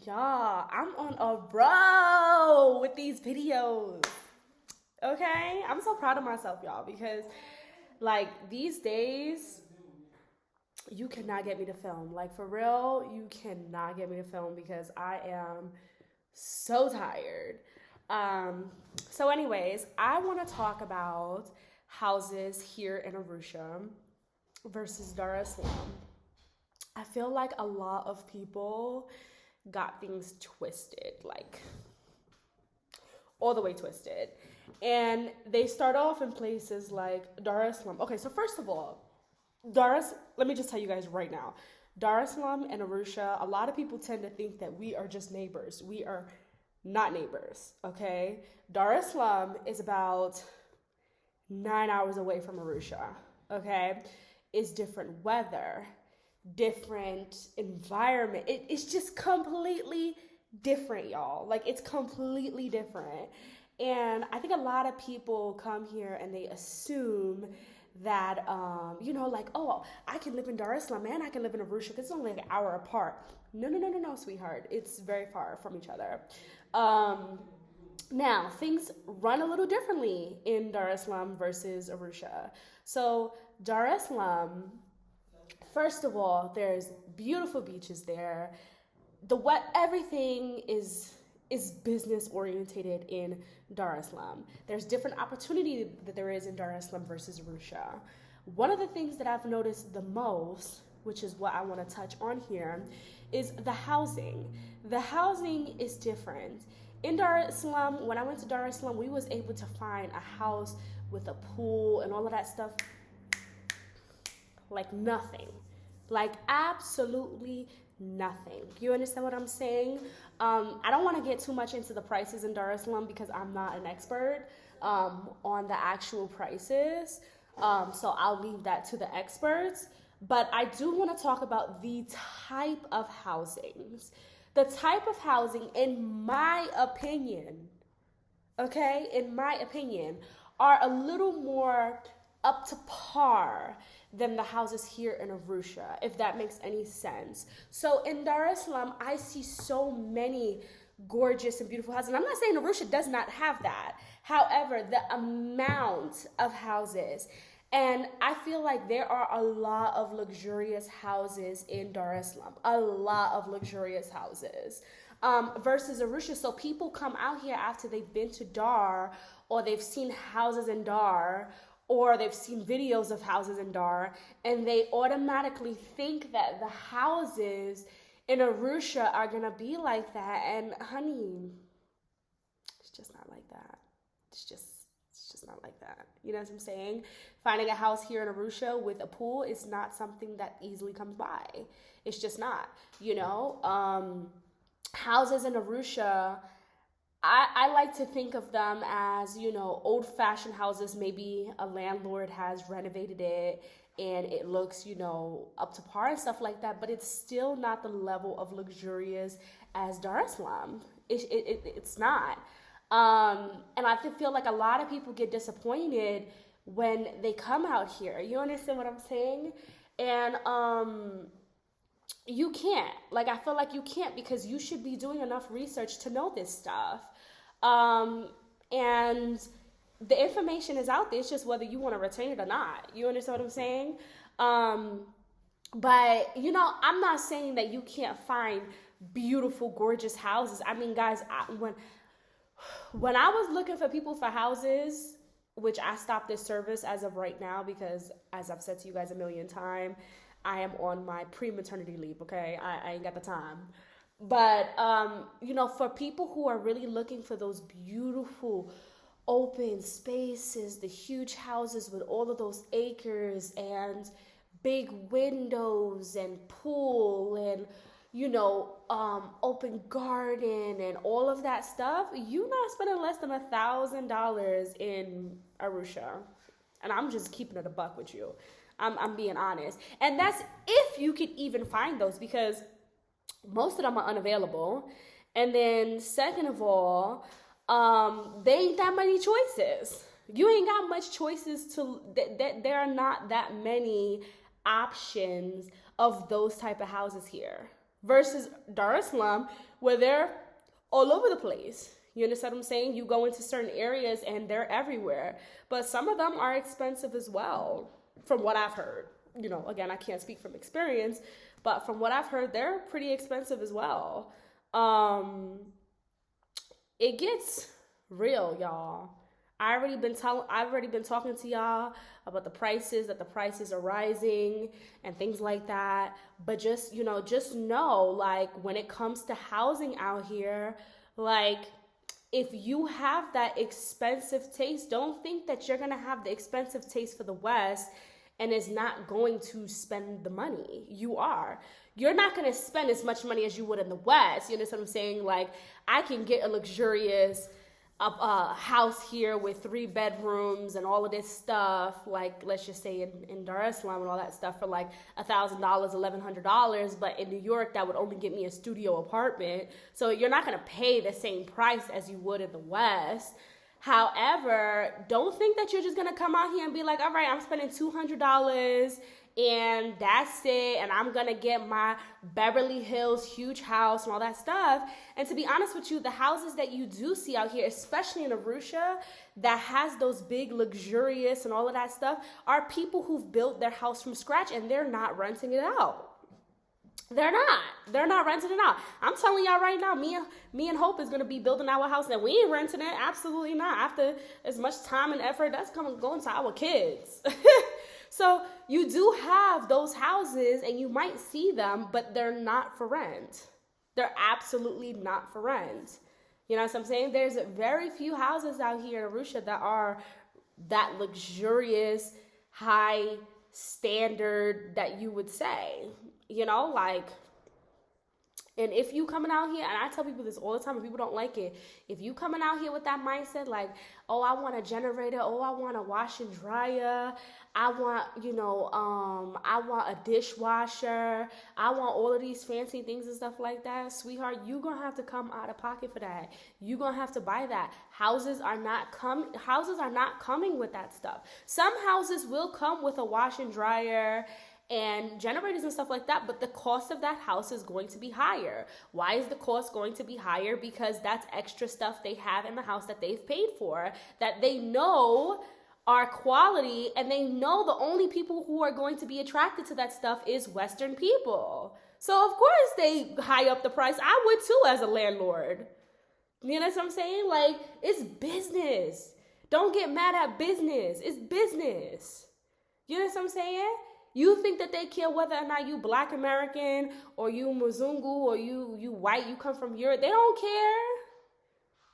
Y'all, I'm on a roll with these videos. Okay? I'm so proud of myself, y'all, because like these days, you cannot get me to film. Like for real, you cannot get me to film because I am so tired. Um, so, anyways, I want to talk about houses here in Arusha versus Dar es Salaam. I feel like a lot of people got things twisted, like all the way twisted. And they start off in places like Dar es Salaam. Okay, so first of all, let me just tell you guys right now, Dar es Salaam and Arusha, a lot of people tend to think that we are just neighbors. We are not neighbors, okay? Dar es Salaam is about 9 hours away from Arusha, okay? It's different weather, different environment. It's just completely different, y'all. Like, it's completely different. And I think a lot of people come here and they assume that, like, oh, I can live in Dar es Salaam and I can live in Arusha because it's only like an hour apart. No, sweetheart. It's very far from each other. Now, things run a little differently in Dar es Salaam versus Arusha. So, Dar es Salaam, first of all, there's beautiful beaches there. Everything is business orientated in Dar es Salaam. There's different opportunity that there is in Dar es Salaam versus Arusha. One of the things that I've noticed the most, which is what I want to touch on here, is the housing. The housing is different. In Dar es Salaam, when I went to Dar es Salaam, we was able to find a house with a pool and all of that stuff. Like nothing. Like absolutely nothing. You understand what I'm saying? I don't want to get too much into the prices in Dar es Salaam because I'm not an expert on the actual prices. So I'll leave that to the experts. But I do want to talk about the type of housings. The type of housing, in my opinion, are a little more up to par than the houses here in Arusha, if that makes any sense. So in Dar es Salaam, I see so many gorgeous and beautiful houses. And I'm not saying Arusha does not have that. However, the amount of houses, and I feel like there are a lot of luxurious houses in Dar es Salaam, a lot of luxurious houses versus Arusha. So people come out here after they've been to Dar, or they've seen houses in Dar, or they've seen videos of houses in Dar, and they automatically think that the houses in Arusha are gonna be like that. And honey, it's just not like that. It's just not like that. You know what I'm saying? Finding a house here in Arusha with a pool is not something that easily comes by. It's just not, houses in Arusha, I like to think of them as, old-fashioned houses. Maybe a landlord has renovated it and it looks, up to par and stuff like that, but it's still not the level of luxurious as Dar es Salaam. It's not. And I feel like a lot of people get disappointed when they come out here. You understand what I'm saying? And you can't. Like, I feel like you can't, because you should be doing enough research to know this stuff. And the information is out there. It's just whether you want to retain it or not. You understand what I'm saying? But, I'm not saying that you can't find beautiful, gorgeous houses. I mean, guys, when I was looking for people for houses, which I stopped this service as of right now because, as I've said to you guys a million times, I am on my pre-maternity leave, okay? I ain't got the time. But, for people who are really looking for those beautiful open spaces, the huge houses with all of those acres and big windows and pool and open garden and all of that stuff, you're not spending less than $1,000 in Arusha. And I'm just keeping it a buck with you. I'm being honest. And that's if you could even find those, because most of them are unavailable. And then second of all, they ain't that many choices. You ain't got much choices there are not that many options of those type of houses here. versus Dar es Salaam, where they're all over the place. You understand what I'm saying? You go into certain areas and they're everywhere. But some of them are expensive as well, from what I've heard. You know, again, I can't speak from experience, but from what I've heard, they're pretty expensive as well. It gets real, y'all. I've already been talking to y'all about the prices, that the prices are rising and things like that. But just know, like, when it comes to housing out here, like, if you have that expensive taste, don't think that you're going to have the expensive taste for the West and is not going to spend the money. You are. You're not going to spend as much money as you would in the West. You understand what I'm saying? Like, I can get a luxurious house here with 3 bedrooms and all of this stuff, like, let's just say in Dar es Salaam and all that stuff, for like $1,000, $1,100. But in New York, that would only get me a studio apartment. So you're not going to pay the same price as you would in the West. However, don't think that you're just going to come out here and be like, all right, I'm spending $200 and that's it, and I'm going to get my Beverly Hills huge house and all that stuff. And to be honest with you, the houses that you do see out here, especially in Arusha, that has those big luxurious and all of that stuff, are people who've built their house from scratch and they're not renting it out. They're not renting it out. I'm telling y'all right now, me and Hope is going to be building our house, and we ain't renting it. Absolutely not. After as much time and effort, that's going to our kids. So you do have those houses and you might see them, but they're not for rent. They're absolutely not for rent. You know what I'm saying? There's very few houses out here in Arusha that are that luxurious, high standard that you would say, you know, like, and if you coming out here, and I tell people this all the time and people don't like it, if you coming out here with that mindset, like, oh, I want a generator, oh, I want a washer and dryer, I want, I want a dishwasher, I want all of these fancy things and stuff like that, sweetheart, you're going to have to come out of pocket for that. You're going to have to buy that. Houses are not coming with that stuff. Some houses will come with a washer and dryer and generators and stuff like that, but the cost of that house is going to be higher. Why is the cost going to be higher? Because that's extra stuff they have in the house that they've paid for, that they know are quality, and they know the only people who are going to be attracted to that stuff is Western people. So of course they high up the price. I would too as a landlord. You know what I'm saying? Like, it's business. Don't get mad at business. It's business. You know what I'm saying? You think that they care whether or not you Black American or you Mzungu or you white, you come from Europe. They don't care.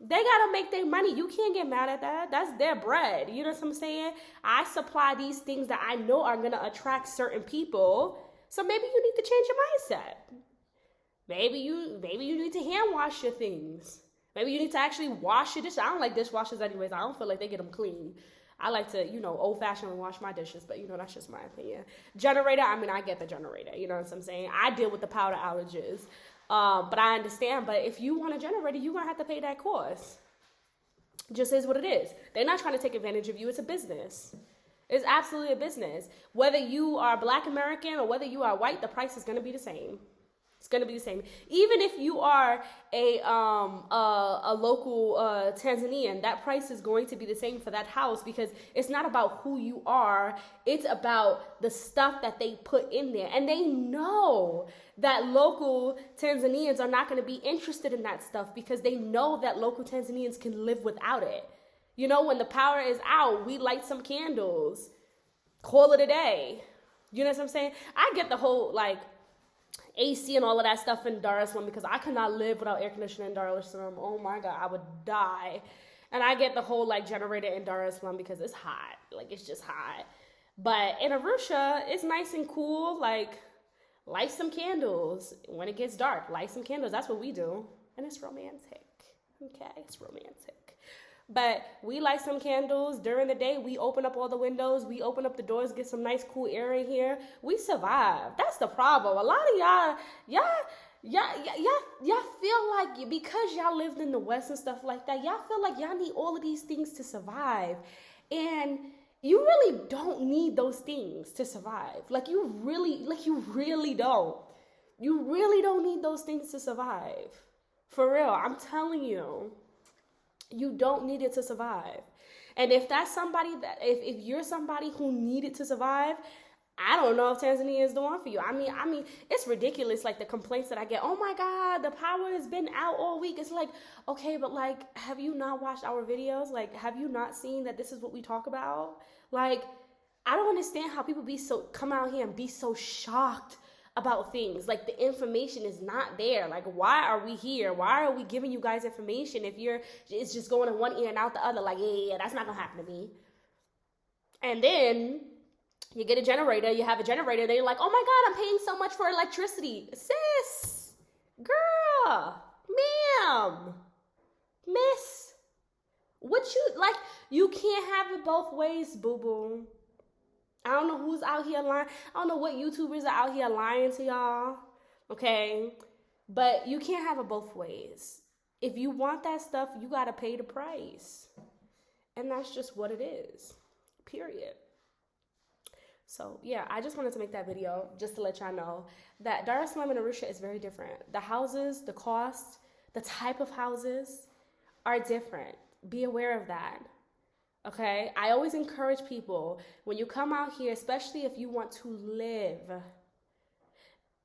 They got to make their money. You can't get mad at that. That's their bread. You know what I'm saying? I supply these things that I know are going to attract certain people. So maybe you need to change your mindset. Maybe you need to hand wash your things. Maybe you need to actually wash your dishes. I don't like dishwashers anyways. I don't feel like they get them clean. I like to, old-fashioned wash my dishes, but, that's just my opinion. Generator, I get the generator, you know what I'm saying? I deal with the power outages, but I understand. But if you want a generator, you're going to have to pay that cost. Just is what it is. They're not trying to take advantage of you. It's a business. It's absolutely a business. Whether you are Black American or whether you are white, the price is going to be the same. It's going to be the same. Even if you are a local Tanzanian, that price is going to be the same for that house, because it's not about who you are. It's about the stuff that they put in there. And they know that local Tanzanians are not going to be interested in that stuff, because they know that local Tanzanians can live without it. You know, when the power is out, we light some candles. Call it a day. You know what I'm saying? I get the whole, AC and all of that stuff in Dar es Salaam, because I could not live without air conditioning in Dar es Salaam. Oh my God, I would die. And I get the whole generator in Dar es Salaam because it's hot. It's just hot. But in Arusha, it's nice and cool. Light some candles. When it gets dark, light some candles. That's what we do. And it's romantic. Okay, it's romantic. But we light some candles during the day. We open up all the windows. We open up the doors, get some nice cool air in here. We survive. That's the problem. A lot of y'all feel like because y'all lived in the West and stuff like that, y'all feel like y'all need all of these things to survive. And you really don't need those things to survive. You really don't. You really don't need those things to survive. For real, I'm telling you, you don't need it to survive. And if that's somebody that, if you're somebody who needed to survive, I don't know if Tanzania is the one for you. I mean, it's ridiculous, like the complaints that I get. Oh my God, the power has been out all week. It's like, okay, but like, have you not watched our videos? Like, have you not seen that this is what we talk about? Like, I don't understand how people come out here and be so shocked about things. Like, the information is not there. Like, why are we here? Why are we giving you guys information if it's just going in one ear and out the other? Like, yeah, that's not gonna happen to me. And then you get a generator, you have a generator, then you're like, oh my God, I'm paying so much for electricity. Sis, girl, ma'am, miss, you can't have it both ways, boo-boo. I don't know who's out here lying. I don't know what YouTubers are out here lying to y'all, okay? But you can't have it both ways. If you want that stuff, you got to pay the price. And that's just what it is, period. So, yeah, I just wanted to make that video just to let y'all know that Dar es Salaam and Arusha is very different. The houses, the cost, the type of houses are different. Be aware of that. Okay, I always encourage people, when you come out here, especially if you want to live,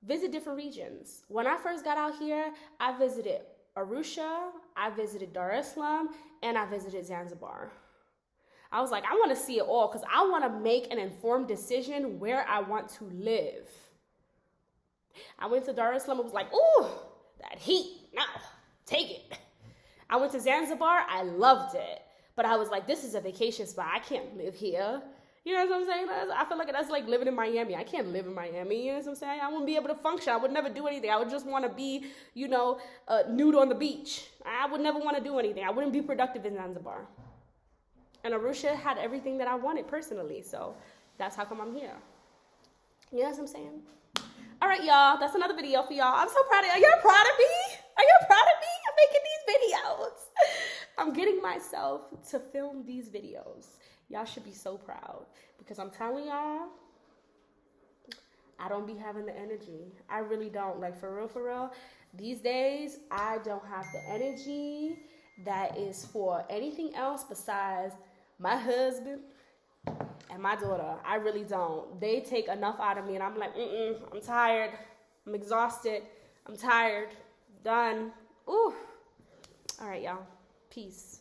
visit different regions. When I first got out here, I visited Arusha, I visited Dar es Salaam, and I visited Zanzibar. I was like, I want to see it all because I want to make an informed decision where I want to live. I went to Dar es Salaam, it was like, ooh, that heat, no, take it. I went to Zanzibar, I loved it. But I was like, this is a vacation spot. I can't live here. You know what I'm saying? I feel like that's like living in Miami. I can't live in Miami. You know what I'm saying? I wouldn't be able to function. I would never do anything. I would just want to be, nude on the beach. I would never want to do anything. I wouldn't be productive in Zanzibar. And Arusha had everything that I wanted personally. So that's how come I'm here. You know what I'm saying? All right, y'all. That's another video for y'all. I'm so proud of y'all. Are you proud of me? Are you proud of me? I'm making these videos. I'm getting myself to film these videos. Y'all should be so proud because I'm telling y'all, I don't be having the energy. I really don't. Like, for real, these days, I don't have the energy that is for anything else besides my husband and my daughter. I really don't. They take enough out of me and I'm like, I'm tired. I'm exhausted. I'm tired. Done. Ooh. All right, y'all. Peace.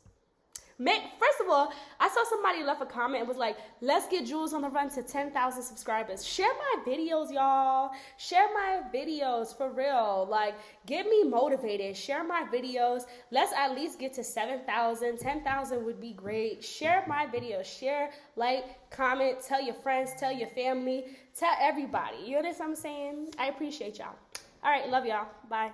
First of all, I saw somebody left a comment and was like, let's get Jules on the run to 10,000 subscribers. Share my videos, y'all. Share my videos for real. Like, get me motivated. Share my videos. Let's at least get to 7,000. 10,000 would be great. Share my videos. Share, like, comment, tell your friends, tell your family, tell everybody. You know what I'm saying? I appreciate y'all. All right, love y'all. Bye.